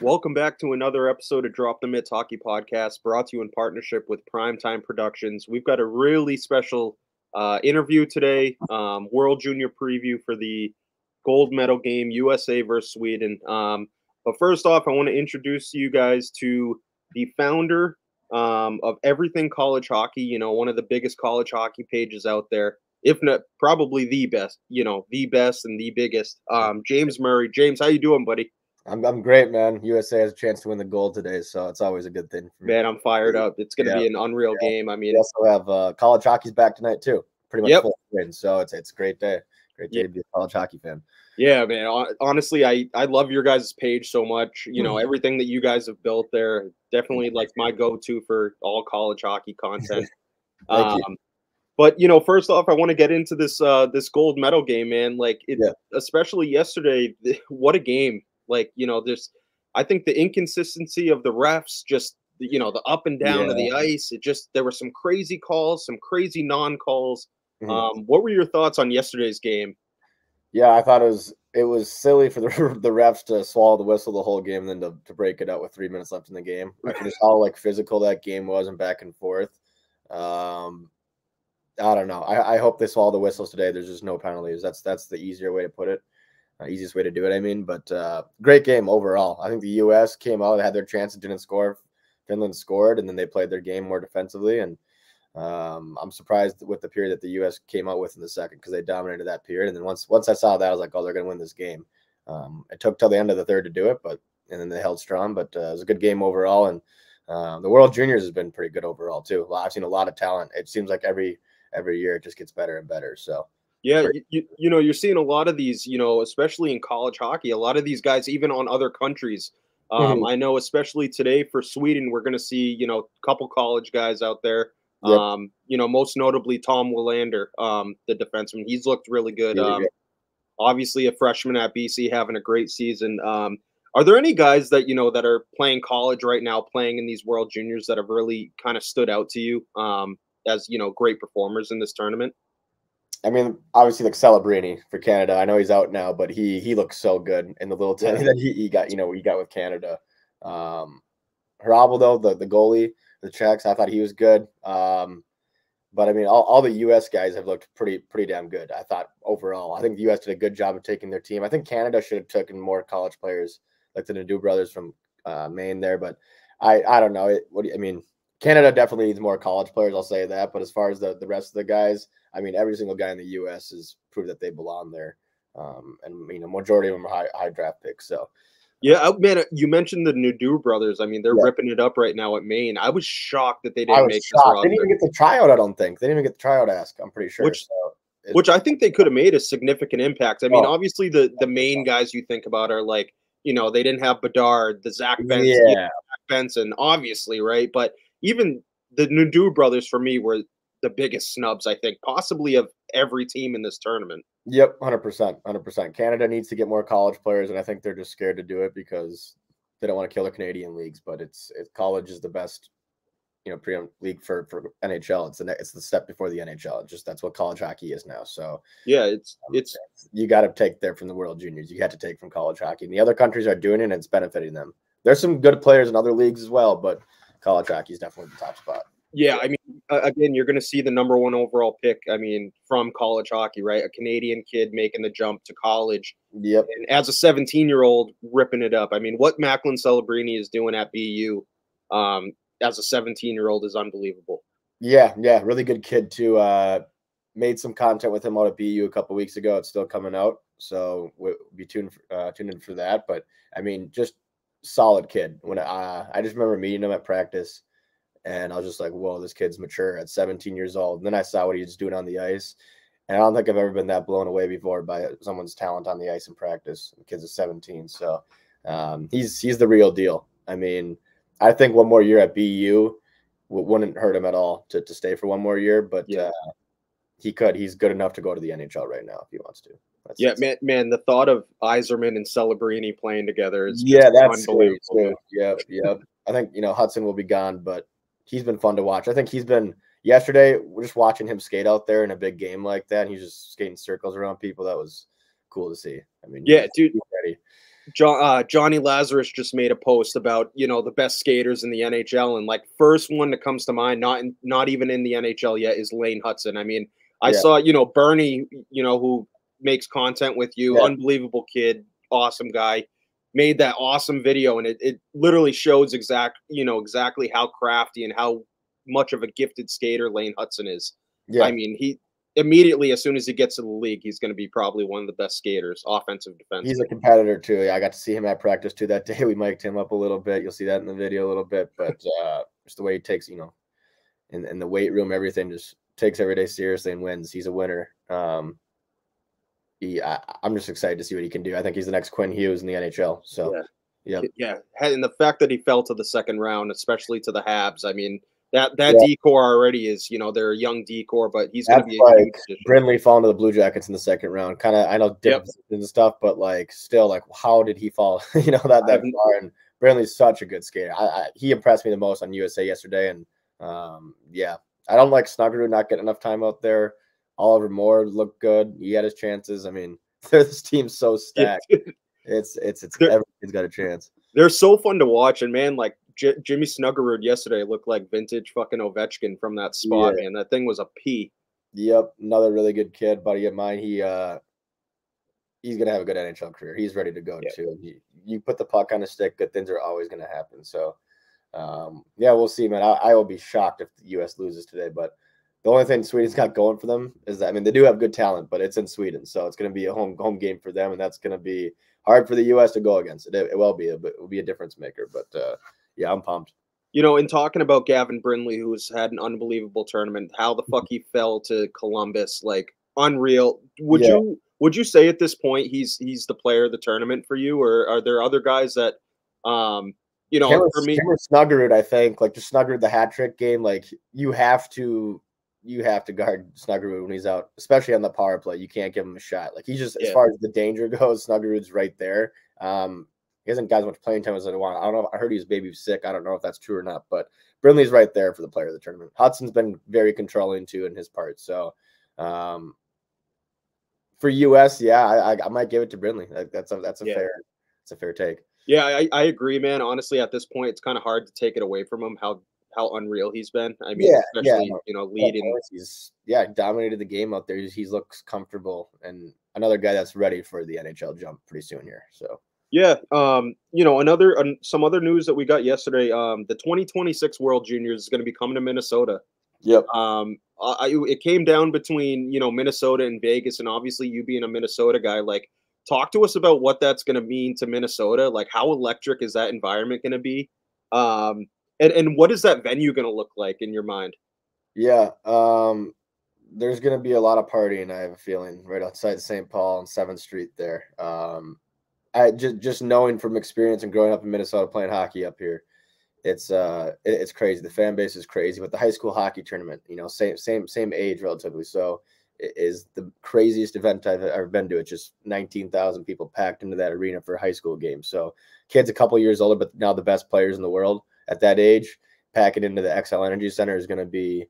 Welcome back to another episode of Drop the Mitts Hockey Podcast, brought to you in partnership with Primetime Productions. We've got a really special interview today, World Junior preview for the gold medal game, USA versus Sweden. But first off, I want to introduce you guys to the founder of Everything College Hockey, one of the biggest college hockey pages out there, if not probably the best, the best and the biggest. James Murray. James, how you doing, buddy? I'm great, man. USA has a chance to win the gold today, so it's always a good thing for me. Man, I'm fired up. It's going to be an unreal game. I mean, we also have college hockey's back tonight too. Pretty much full win, so it's a great day. Great day to be a college hockey fan. Yeah, man. Honestly, I love your guys' page so much. Everything that you guys have built there, definitely like my go-to for all college hockey content. Thank you. But first off, I want to get into this gold medal game, man. Like especially yesterday, what a game. Like, I think the inconsistency of the refs, just, the up and down of the ice, there were some crazy calls, some crazy non-calls. What were your thoughts on yesterday's game? Yeah, I thought it was silly for the refs to swallow the whistle the whole game and then to break it out with 3 minutes left in the game. Just how physical that game was and back and forth. I don't know. I hope they swallow the whistles today. There's just no penalties. That's the easier way to put it. Easiest way to do it, I mean. But great game overall. I think the U.S. came out, had their chance and didn't score. Finland scored, and then they played their game more defensively. And I'm surprised with the period that the U.S. came out with in the second because they dominated that period. And then once I saw that, I was like, oh, they're going to win this game. It took till the end of the third to do it, and then they held strong. But it was a good game overall. And the World Juniors has been pretty good overall too. I've seen a lot of talent. It seems like every year it just gets better and better. So. Yeah, you're seeing a lot of these, especially in college hockey, a lot of these guys, even on other countries. I know, especially today for Sweden, we're going to see, a couple college guys out there. Most notably Tom Willander, the defenseman. He's looked really good. Obviously, a freshman at BC having a great season. Are there any guys that that are playing college right now, playing in these World Juniors that have really kind of stood out to you as great performers in this tournament? I mean, obviously, like Celebrini for Canada. I know he's out now, but he looks so good in the little time that he got. He got with Canada. Hrabal, though, the goalie, the Czechs, I thought he was good. But I mean, all the U.S. guys have looked pretty damn good. I thought overall. I think the U.S. did a good job of taking their team. I think Canada should have taken more college players, like the Nadeau brothers from Maine there. But I don't know. Canada definitely needs more college players. I'll say that. But as far as the rest of the guys, I mean, every single guy in the U.S. has proved that they belong there, and majority of them are high draft picks. So, yeah, man, you mentioned the Nadeau brothers. I mean, they're ripping it up right now at Maine. I was shocked that they didn't make this roster. They didn't even get the tryout. I don't think they didn't even get the tryout ask. I'm pretty sure. Which I think they could have made a significant impact. I mean, obviously the main guys you think about are like, they didn't have Bedard, the Zach Benson, obviously, right? But even the Nadeau brothers for me were the biggest snubs, I think, possibly of every team in this tournament. Yep, 100%. Canada needs to get more college players, and I think they're just scared to do it because they don't want to kill the Canadian leagues. But college is the best, pre league for NHL. It's the step before the NHL. That's what college hockey is now. So yeah, it's you got to take there from the World Juniors. You had to take from college hockey, and the other countries are doing it, and it's benefiting them. There's some good players in other leagues as well, but college hockey is definitely the top spot. Yeah, I mean, again, you're going to see the number one overall pick, I mean, from college hockey, right? A Canadian kid making the jump to college. Yep. And as a 17-year-old, ripping it up. I mean, what Macklin Celebrini is doing at BU as a 17-year-old is unbelievable. Yeah, really good kid, too. Made some content with him out at BU a couple of weeks ago. It's still coming out, so we'll be tuned in for that. But, I mean, just solid kid. When I just remember meeting him at practice, and I was just like, whoa, this kid's mature at 17 years old. And then I saw what he was doing on the ice. And I don't think I've ever been that blown away before by someone's talent on the ice in practice. The kid's 17. So he's the real deal. I mean, I think one more year at BU wouldn't hurt him at all to stay for one more year. But he could. He's good enough to go to the NHL right now if he wants to. Man, the thought of Yzerman and Celebrini playing together is that's unbelievable. Yep. I think, Hudson will be gone, but he's been fun to watch. I think yesterday, we're just watching him skate out there in a big game like that. And he's just skating circles around people. That was cool to see. I mean, yeah, dude. He's ready. Johnny Lazarus just made a post about, you know, the best skaters in the NHL, and like first one that comes to mind, not even in the NHL yet, is Lane Hudson. I mean, I Yeah, saw, you know, Bernie, you know, who makes content with you, yeah, unbelievable kid, awesome guy, made that awesome video, and it literally shows exactly how crafty and how much of a gifted skater Lane Hudson is. I yeah. mean, he immediately, as soon as he gets to the league, he's going to be probably one of the best skaters, offensive, He's a defensive. competitor too. Yeah, I got to see him at practice too that day. We mic'd him up a little bit. You'll see that in the video a little bit, but just the way he takes, you know, in the weight room, everything just takes every day seriously and wins. He's a winner. I'm just excited to see what he can do. I think he's the next Quinn Hughes in the NHL. So, Yeah. yeah, Yeah, and the fact that he fell to the second round, especially to the Habs, I mean, that yeah. decor already is, you know, they're a young decor, but he's going to That's be a huge like addition. Brindley falling to the Blue Jackets in the second round. Kind of, I know Yep. different positions and stuff, but like still, like how did he fall? You know that far. And Brindley's such a good skater. He impressed me the most on USA yesterday, and yeah, I don't like Snuggerud not getting enough time out there. Oliver Moore looked good. He had his chances. I mean, this team's so stacked. Yeah. It's they're, everybody's got a chance. they're so fun to watch, and man, like Jimmy Snuggerud yesterday looked like vintage fucking Ovechkin from that spot, Yeah. man. That thing was a P. Yep, another really good kid, buddy of mine. He's gonna have a good NHL career. He's ready to go Yeah. too. You put the puck on the stick, good things are always gonna happen. So, yeah, we'll see, man. I will be shocked if the U.S. loses today, but the only thing Sweden's got going for them is that, I mean, they do have good talent, but it's in Sweden, so it's gonna be a home game for them, and that's gonna be hard for the U.S. to go against. It will be, but it will be a difference maker. But yeah, I'm pumped. You know, in talking about Gavin Brindley, who's had an unbelievable tournament, how the fuck he fell to Columbus, like unreal. Yeah, Would you say at this point he's the player of the tournament for you, or are there other guys that, you know, for me, Cameron Snuggerud, I think, like just Snuggerud the hat trick game, like you have to guard Snuggerud when he's out, especially on the power play. You can't give him a shot. Like he's just, as yeah, far as the danger goes, Snuggerud's right there. He hasn't got as much playing time as I want. I don't know. I heard he was baby sick. I don't know if that's true or not, but Brindley's right there for the player of the tournament. Hudson's been very controlling too in his part. So for US, yeah, I might give it to Brindley. Like that's a yeah. fair take. Yeah, I agree, man. Honestly, at this point, it's kind of hard to take it away from him how unreal he's been. I mean, Yeah, especially, you know, leading. he's dominated the game out there. He looks comfortable, and another guy that's ready for the NHL jump pretty soon here. So Yeah, you know, some other news that we got yesterday. The 2026 World Juniors is going to be coming to Minnesota. yep. It came down between, you know, Minnesota and Vegas, and obviously you being a Minnesota guy, like, talk to us about what that's going to mean to Minnesota. Like, how electric is that environment going to be? And what is that venue going to look like in your mind? Yeah, there's gonna be a lot of partying. I have a feeling right outside St. Paul and 7th Street there. I just knowing from experience and growing up in Minnesota playing hockey up here, it's crazy. The fan base is crazy, but the high school hockey tournament, you know, same age relatively, so it is the craziest event I've ever been to. It's just 19,000 people packed into that arena for a high school game. So kids a couple years older, but now the best players in the world at that age, pack it into the XL Energy Center is going to be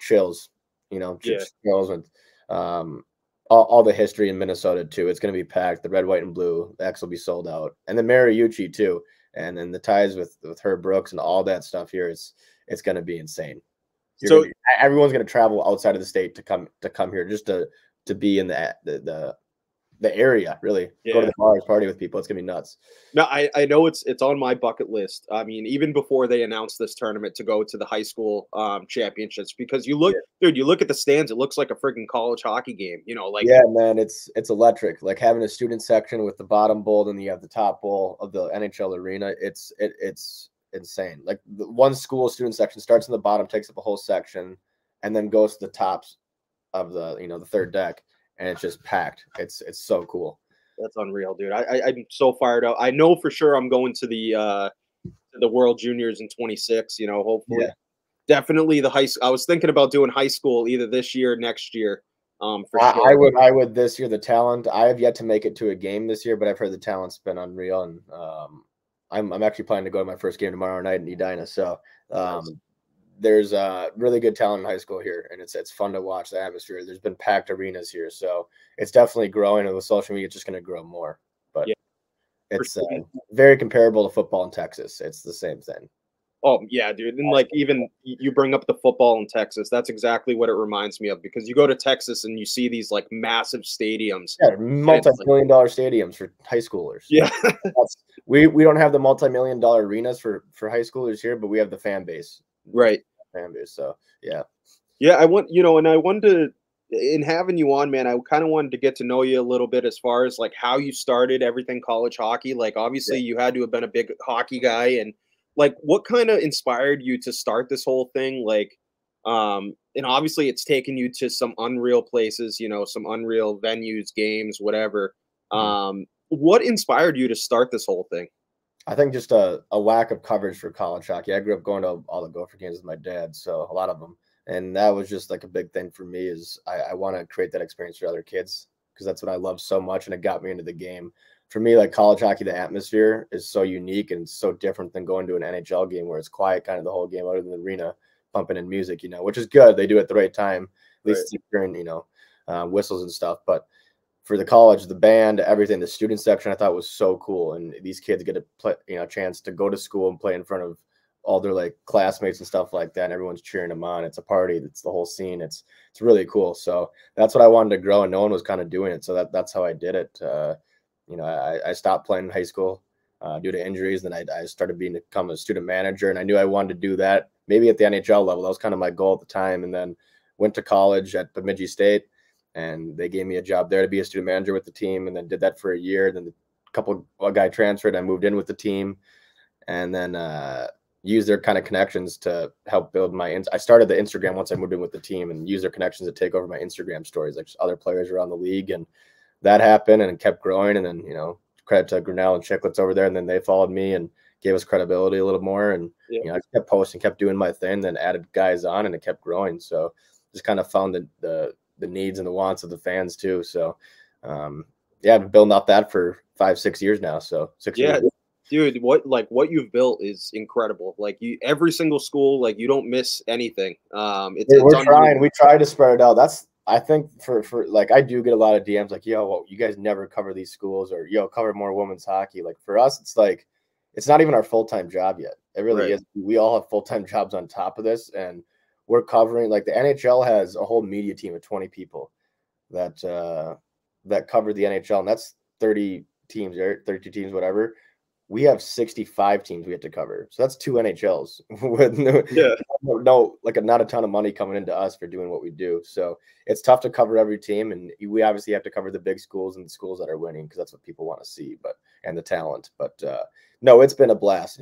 chills. You know, Yeah, chills with all the history in Minnesota too. It's going to be packed. The red, white, and blue. The X will be sold out, and then Mariucci too. And then the ties with Herb Brooks and all that stuff here. It's going to be insane. so Everyone's going to travel outside of the state to come here just to be in the area. Really, go to yeah. the bars, party with people. It's gonna be nuts. No, I know it's on my bucket list. I mean, even before they announced this tournament, to go to the high school championships, because dude, you look at the stands, it looks like a freaking college hockey game. You know, like Yeah, man, it's electric. Like having a student section with the bottom bowl, and you have the top bowl of the NHL arena. It's insane. Like the one school student section starts in the bottom, takes up a whole section, and then goes to the tops of the third deck, and it's just packed. It's so cool. that's unreal, dude. I'm so fired up. I know for sure I'm going to the World Juniors in 26. You know, hopefully, Yeah. definitely the high. I was thinking about doing high school either this year or next year. For sure. I would this year. The talent, I have yet to make it to a game this year, but I've heard the talent's been unreal, and I'm actually planning to go to my first game tomorrow night in Edina. So Nice. there's really good talent in high school here, and it's fun to watch the atmosphere. There's been packed arenas here, so it's definitely growing, and with social media, it's just going to grow more. But Yeah. It's very comparable to football in Texas. It's the same thing. Oh yeah, dude. And like even you bring up the football in Texas, that's exactly what it reminds me of, because you go to Texas and you see these like massive stadiums. Yeah, multi-million-dollar stadiums for high schoolers. Yeah. we don't have the multi-million-dollar arenas for high schoolers here, but we have the fan base. Right. Fan base. So yeah. Yeah, I want, and I wanted to, in having you on, man, I kind of wanted to get to know you a little bit as far as like how you started everything college hockey. Like obviously you had to have been a big hockey guy, and like what kind of inspired you to start this whole thing? Like, and obviously it's taken you to some unreal places, some unreal venues, games, whatever. What inspired you to start this whole thing? I think just a lack of coverage for college hockey. I grew up going to all the Gopher games with my dad, so a lot of them. And that was just like a big thing for me is I want to create that experience for other kids because that's what I love so much. And it got me into the game. For me, like college hockey, the atmosphere is so unique and so different than going to an NHL game where it's quiet kind of the whole game other than the arena pumping in music, which is good. They do it at the right time, at least during, whistles and stuff. But for the college, the band, everything, the student section, I thought was so cool. And these kids get to play, a chance to go to school and play in front of all their like classmates and stuff like that. And everyone's cheering them on. It's a party. It's the whole scene. It's really cool. So that's what I wanted to grow, and no one was kind of doing it. So that's how I did it. I stopped playing in high school due to injuries. Then I started become a student manager, and I knew I wanted to do that maybe at the NHL level. That was kind of my goal at the time. And then went to college at Bemidji State, and they gave me a job there to be a student manager with the team, and then did that for a year. Then a guy transferred. I moved in with the team, and then used their kind of connections to help build I started the Instagram once I moved in with the team, and used their connections to take over my Instagram stories, like other players around the league. And that happened and it kept growing. And then, credit to Grinnell and Chicklets over there. And then they followed me and gave us credibility a little more. And, I just kept posting, kept doing my thing, then added guys on, and it kept growing. So just kind of found the needs and the wants of the fans too. So, I've been building out that for 5-6 years now. So 6 years. Dude, what you've built is incredible. Like every single school, like you don't miss anything. We're trying. We try to spread it out. That's, I think for like, I do get a lot of DMs like, yo, well, you guys never cover these schools, or cover more women's hockey. Like for us, it's like, it's not even our full-time job yet. It really is. We all have full-time jobs on top of this, and we're covering, like the NHL has a whole media team of 20 people that cover the NHL, and that's 30 teams, 32 teams, whatever. We have 65 teams we have to cover. So that's 2 NHLs with not a ton of money coming into us for doing what we do. So it's tough to cover every team. And we obviously have to cover the big schools and the schools that are winning, because that's what people want to see, and the talent. But no, it's been a blast.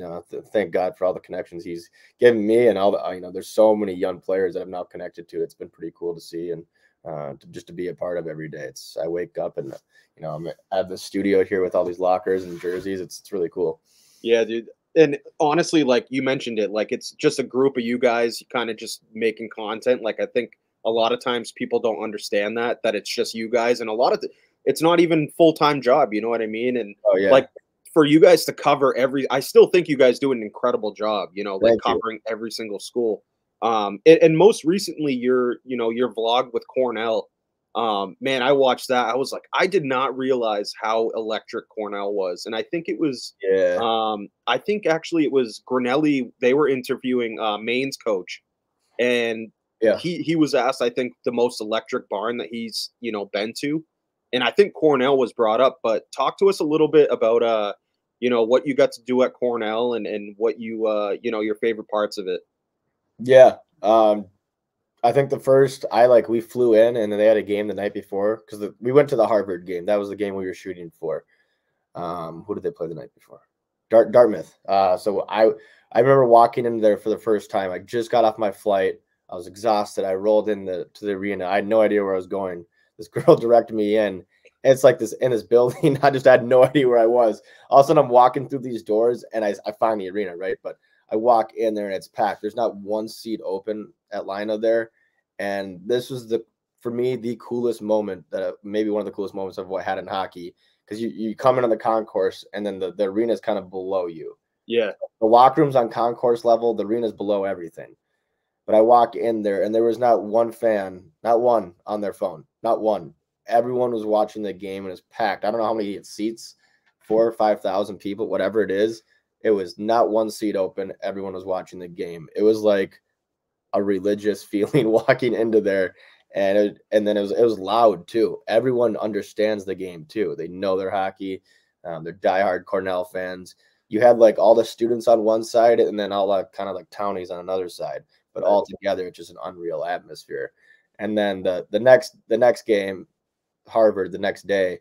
Thank God for all the connections he's given me, and all the, there's so many young players that I'm now connected to. It's been pretty cool to see, and to be a part of every day. I wake up and I have the studio here with all these lockers and jerseys. It's really cool. Yeah, dude. And honestly, like you mentioned it, like it's just a group of you guys kind of just making content. Like I think a lot of times people don't understand that it's just you guys, and a lot of it's not even full-time job. You know what I mean? And like for you guys to cover I still think you guys do an incredible job. Like covering every single school. And most recently, your vlog with Cornell, man, I watched that. I was like, I did not realize how electric Cornell was. And I think it was, I think actually it was Grinelli. They were interviewing Maine's coach, and he was asked, I think, the most electric barn that he's, been to. And I think Cornell was brought up, but talk to us a little bit about, what you got to do at Cornell, and what you, your favorite parts of it. Yeah. I think we flew in, and then they had a game the night before, because we went to the Harvard game. That was the game we were shooting for. Who did they play the night before? Dartmouth. So I remember walking in there for the first time. I just got off my flight. I was exhausted. I rolled to the arena. I had no idea where I was going. This girl directed me in. And it's like in this building. I just had no idea where I was. All of a sudden, I'm walking through these doors, and I find the arena, right? But I walk in there and it's packed. There's not one seat open at Lino there. And this was for me, the coolest moment, maybe one of the coolest moments of what I had in hockey. Because you come in on the concourse, and then the arena is kind of below you. Yeah. The locker room's on concourse level. The arena's below everything. But I walk in there, and there was not one fan, not one on their phone, not one. Everyone was watching the game, and it's packed. I don't know how many seats 4 or 5,000 people, whatever it is. It was not one seat open. Everyone was watching the game. It was like a religious feeling walking into there. And then it was loud too. Everyone understands the game too. They know their hockey. They're diehard Cornell fans. You had like all the students on one side and then all the kind of like townies on another side, but all together, it's just an unreal atmosphere. And then the next game, Harvard, the next day,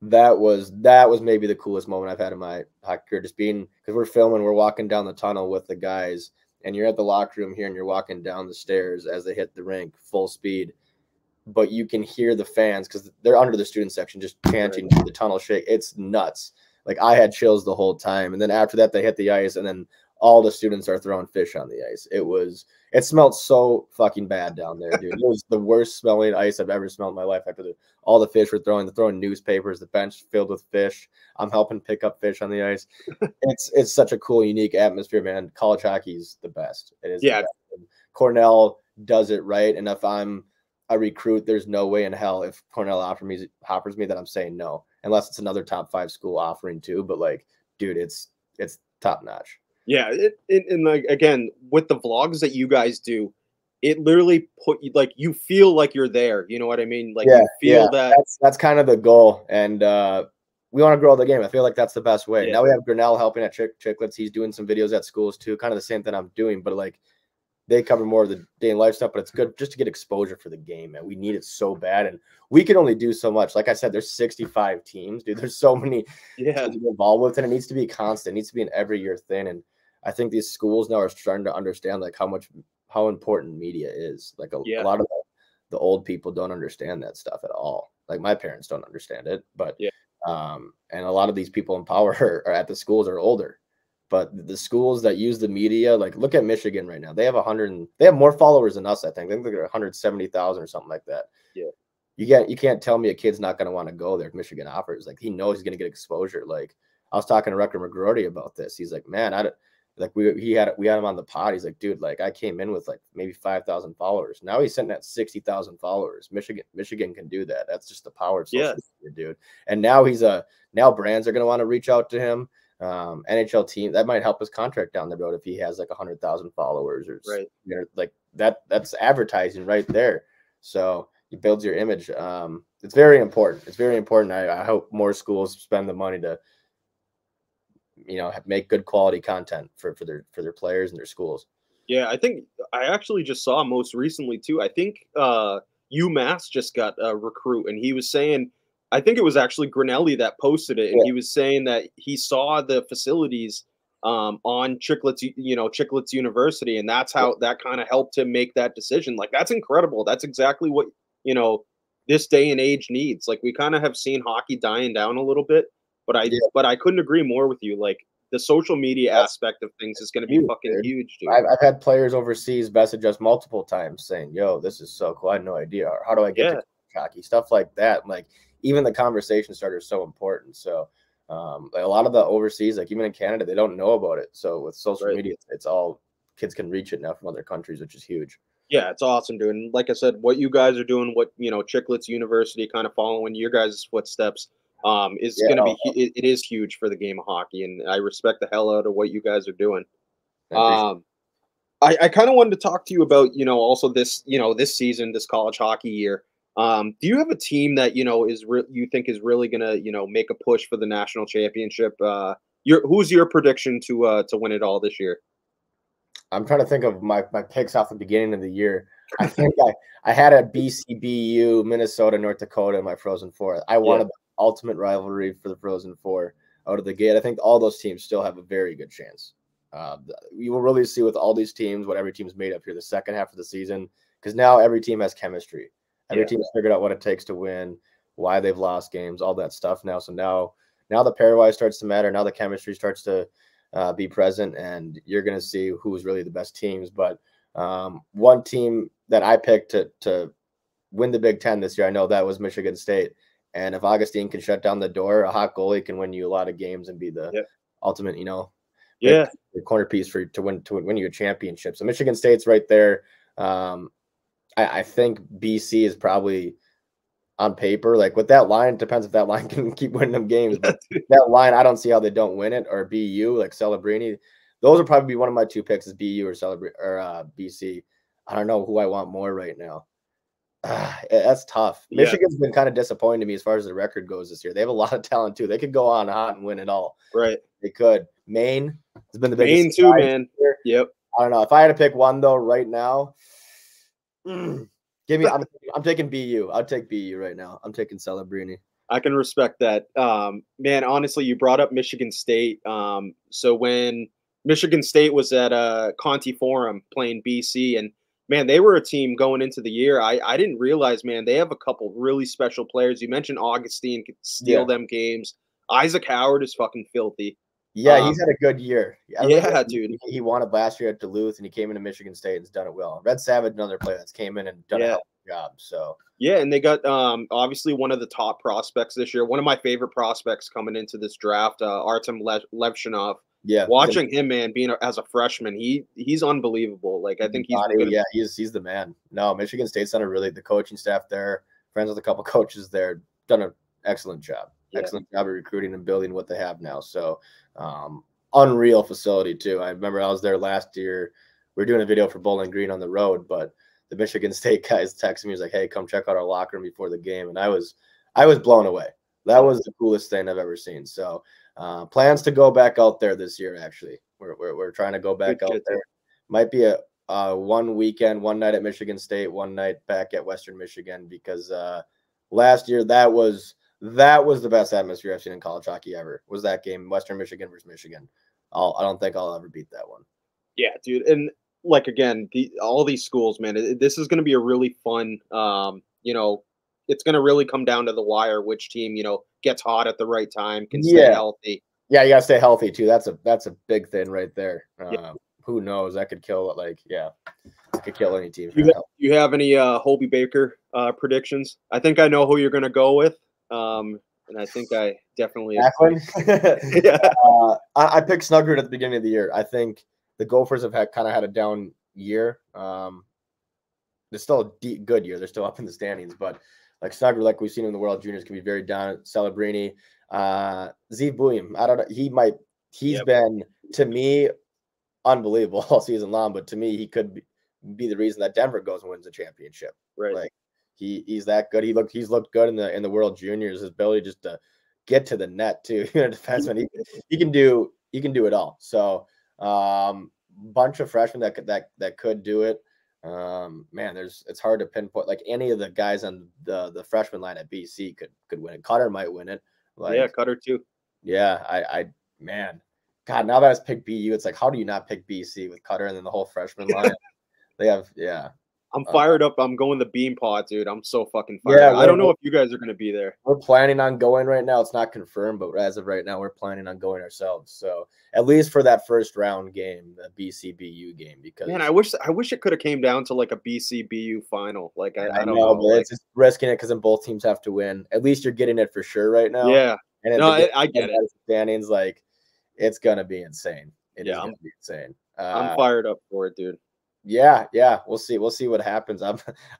that was maybe the coolest moment I've had in my hockey career. Just being, because we're filming, we're walking down the tunnel with the guys, and you're at the locker room here, and you're walking down the stairs as they hit the rink full speed, but you can hear the fans because they're under the student section just chanting the tunnel shake. It's nuts. Like I had chills the whole time. And then after that, they hit the ice, and then all the students are throwing fish on the ice. It smelled so fucking bad down there, dude. It was the worst smelling ice I've ever smelled in my life. After all the fish were throwing newspapers, the bench filled with fish. I'm helping pick up fish on the ice. It's such a cool, unique atmosphere, man. College hockey's the best. It is. Yeah. Cornell does it right. And if I'm a recruit, there's no way in hell if Cornell offers me that I'm saying no, unless it's another top 5 school offering too. But like, dude, it's top notch. Yeah, and like again with the vlogs that you guys do, it literally put you like you feel like you're there. You know what I mean? Like you feel that that's kind of the goal, and we want to grow the game. I feel like that's the best way. Now we have Grinnell helping at Chicklets. He's doing some videos at schools too, kind of the same thing I'm doing, but like they cover more of the day in life stuff. But it's good just to get exposure for the game, man. We need it so bad, and we can only do so much. Like I said, there's 65 teams, dude. There's so many teams involved with it. And it needs to be constant. It needs to be an every year thing, and I think these schools now are starting to understand like how important media is. Like a lot of the old people don't understand that stuff at all. Like my parents don't understand it, but and a lot of these people in power are at the schools are older. But the schools that use the media, like look at Michigan right now. They have more followers than us, I think. I think they're 170,000 or something like that. Yeah. You can't tell me a kid's not going to want to go there if Michigan offers. Like he knows he's going to get exposure. Like I was talking to Rucker McGroarty about this. He's like, man, we had him on the pod. He's like, dude, like I came in with like maybe 5,000 followers. Now he's sitting at 60,000 followers. Michigan can do that. That's just the power of social media, dude. And now now brands are going to want to reach out to him. NHL team that might help his contract down the road if he has like 100,000 followers or like that's advertising right there. So it builds your image. It's very important. It's very important. I hope more schools spend the money to make good quality content for their players and their schools. Yeah, I think I actually just saw most recently too. I think UMass just got a recruit, and he was saying, I think it was actually Grinelli that posted it, and he was saying that he saw the facilities on Chicklets University, and that's how that kind of helped him make that decision. Like that's incredible. That's exactly what this day and age needs. Like we kind of have seen hockey dying down a little bit. But I couldn't agree more with you. Like the social media aspect of things is going to be fucking huge, dude. I've had players overseas message us multiple times saying, "Yo, this is so cool. I had no idea. Or how do I get to hockey?" Stuff like that. Like even the conversation starter is so important. So like a lot of the overseas, like even in Canada, they don't know about it. So with social media, it's all kids can reach it now from other countries, which is huge. Yeah, it's awesome, dude. And like I said, what you guys are doing, what Chicklets University kind of following your guys' footsteps. Is going to be it is huge for the game of hockey, and I respect the hell out of what you guys are doing. I kind of wanted to talk to you about also this this season, this college hockey year. Do you have a team that you think is really going to make a push for the national championship? Who's your prediction to win it all this year? I'm trying to think of my picks off the beginning of the year. I think I had a BCBU, Minnesota, North Dakota in my Frozen Four. I wanted ultimate rivalry for the Frozen Four out of the gate. I think all those teams still have a very good chance. You will really see with all these teams what every team's made up here the second half of the season, because now every team has chemistry. Every team's figured out what it takes to win, why they've lost games, all that stuff now. So now the pairwise starts to matter. Now the chemistry starts to be present, and you're going to see who's really the best teams. But one team that I picked to win the Big Ten this year, I know that was Michigan State. And if Augustine can shut down the door, a hot goalie can win you a lot of games and be the ultimate, the corner piece to win you a championship. So Michigan State's right there. I think BC is probably on paper. Like with that line, it depends if that line can keep winning them games. But that line, I don't see how they don't win it. Or BU, like Celebrini. Those would probably be one of my two picks is BU or BC. I don't know who I want more right now. That's tough. Yeah. Michigan's been kind of disappointing to me as far as the record goes this year. They have a lot of talent too. They could go on hot and win it all. Right. They could. Maine has been the biggest. Maine too, man. Here. Yep. I don't know. If I had to pick one though, right now, give me. I'm taking BU. I'll take BU right now. I'm taking Celebrini. I can respect that. Man, honestly, you brought up Michigan State. So when Michigan State was at Conti Forum playing BC, and man, they were a team going into the year. I didn't realize, man, they have a couple really special players. You mentioned Augustine could steal them games. Isaac Howard is fucking filthy. Yeah, he's had a good year. Yeah, dude. He won it last year at Duluth, and he came into Michigan State and has done it well. Red Savage, another player that's came in and done a hell of a job. So yeah, and they got obviously one of the top prospects this year. One of my favorite prospects coming into this draft, Artem Levshinov. Yeah, watching him, man, being as a freshman, he's unbelievable. Like I think he's the man. No, Michigan State's done the coaching staff there, friends with a couple coaches there, done an excellent job. Excellent job of recruiting and building what they have now. So unreal facility too. I remember I was there last year. We were doing a video for Bowling Green on the road, but the Michigan State guys texted me. He was like, "Hey, come check out our locker room before the game," and I was blown away. That was the coolest thing I've ever seen. So plans to go back out there this year. Actually, we're trying to go back out there. Might be a one weekend, one night at Michigan State, one night back at Western Michigan, because last year that was the best atmosphere I've seen in college hockey ever. Was that game, Western Michigan versus Michigan? I don't think I'll ever beat that one. Yeah, dude. And like, again, all these schools, man, this is going to be a really fun, it's going to really come down to the wire, which team, gets hot at the right time, can stay healthy. Yeah, you got to stay healthy too. That's a big thing right there. Who knows? That could kill it. It could kill any team. You have any Hobey Baker predictions? I think I know who you're going to go with. And I think I definitely I picked Snuggerud at the beginning of the year. I think the Gophers have had a down year. It's still a good year. They're still up in the standings, but like Snuggerud, like we've seen in the World Juniors, can be very down. Celebrini, Zeev Buium. I don't know. He's been, to me, unbelievable all season long. But to me, he could be the reason that Denver goes and wins the championship. Right. Like he's that good. He's looked good in the World Juniors. His ability just to get to the net too. Defenseman, he can do it all. So bunch of freshmen that could do it. Man, it's hard to pinpoint. Like any of the guys on the freshman line at BC could win it. Cutter might win it. Cutter too. Yeah, man, God, now that it's picked BU, it's like, how do you not pick BC with Cutter and then the whole freshman line? They have, I'm fired up. I'm going the Bean Pot, dude. I'm so fucking fired up. I don't know if you guys are going to be there. We're planning on going right now. It's not confirmed, but as of right now, we're planning on going ourselves. So at least for that first round game, the BC-BU game, because man, I wish it could have came down to like a BC-BU final. Like I don't know, know, but it's just risking it because then both teams have to win. At least you're getting it for sure right now. Yeah, and I get it. Standings, like it's gonna be insane. It is gonna be insane. I'm fired up for it, dude. Yeah, we'll see. We'll see what happens. I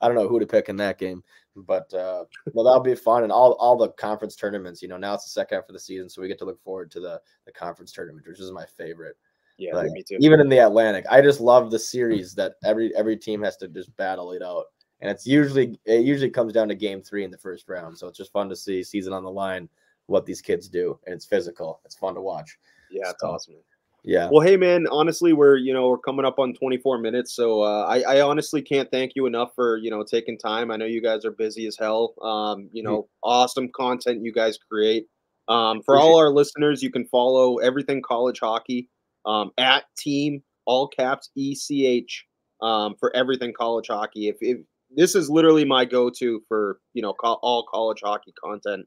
don't know who to pick in that game, but that'll be fun. And all the conference tournaments. Now it's the second half of the season, so we get to look forward to the conference tournament, which is my favorite. Yeah, me too. Even in the Atlantic, I just love the series that every team has to just battle it out, and it usually comes down to game 3 in the first round. So it's just fun to see season on the line what these kids do, and it's physical. It's fun to watch. Yeah, it's awesome. Yeah. Well, hey man, honestly, we're coming up on 24 minutes, so I honestly can't thank you enough for taking time. I know you guys are busy as hell. Awesome content you guys create. For all our listeners, you can follow everything college hockey at team all caps ECH for everything college hockey. If this is literally my go-to for all college hockey content.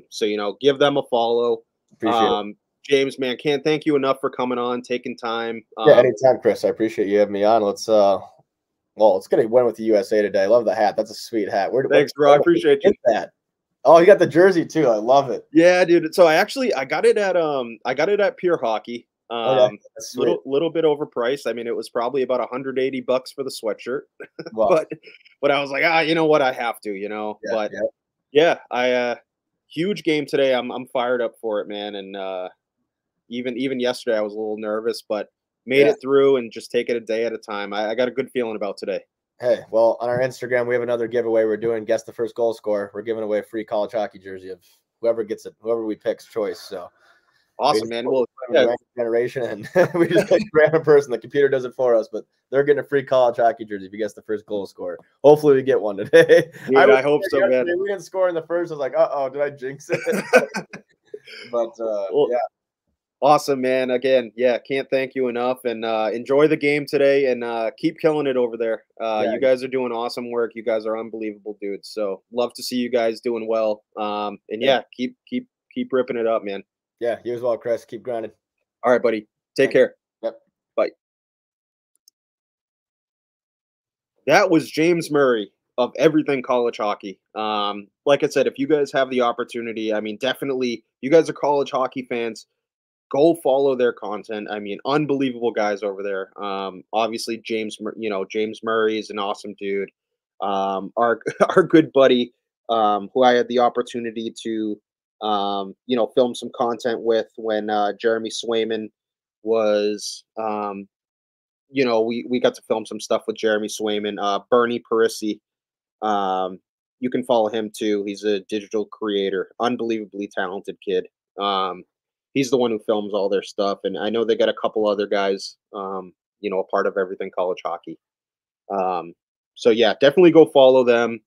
So give them a follow. Appreciate it. James, man, can't thank you enough for coming on, taking time. Anytime, Chris. I appreciate you having me on. Let's get a win with the USA today. I love the hat. That's a sweet hat. Thanks, bro. I appreciate you. That. Oh, you got the jersey too. I love it. Yeah, dude. So I got it at Pure Hockey. Okay, that's sweet. Little bit overpriced. I mean, it was probably about 180 bucks for the sweatshirt, Well, but I was like, you know what, I have to, you know. yeah, But yeah, yeah, I huge game today. I'm fired up for it, man. And even yesterday, I was a little nervous, but made yeah. it through and just take it a day at a time. I got a good feeling about today. Hey, well, on our Instagram, we have another giveaway. We're doing guess the first goal scorer. We're giving away a free college hockey jersey of whoever gets it, whoever we pick's choice. So we Awesome, just man. put Well, in the yeah, random generation, and we just pick a random person. The computer does it for us, but they're getting a free college hockey jersey if you guess the first goal scorer. Hopefully, we get one today. dude, I hope so, man. We didn't score in the first. I was like, oh, did I jinx it? But Well, yeah, awesome, man. Again, yeah, can't thank you enough. And enjoy the game today and keep killing it over there. yeah, You guys are doing awesome work. You guys are unbelievable dudes. So love to see you guys doing well. And yeah, keep ripping it up, man. yeah. You as well, Chris. Keep grinding. All right, buddy. Take Thanks. care. Yep. Bye. That was James Murray of Everything College Hockey. Like I said, if you guys have the opportunity, I mean, definitely, you guys are college hockey fans. Go follow their content. I mean, unbelievable guys over there. Obviously, James Murray is an awesome dude. Our our good buddy, who I had the opportunity to, film some content with when Jeremy Swayman was, we got to film some stuff with Jeremy Swayman. Bernie Parisi, you can follow him too. He's a digital creator, unbelievably talented kid. He's the one who films all their stuff, and I know they got a couple other guys, a part of Everything College Hockey. So yeah, definitely go follow them.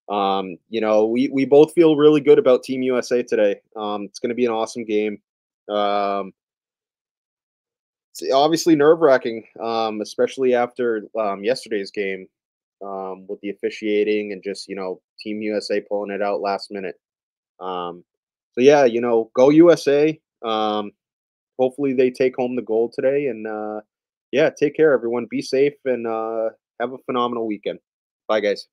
We both feel really good about Team USA today. It's going to be an awesome game. It's obviously nerve wracking, especially after yesterday's game with the officiating and just Team USA pulling it out last minute. So yeah, go USA. Hopefully they take home the gold today, and yeah, take care, everyone. Be safe and have a phenomenal weekend. Bye, guys.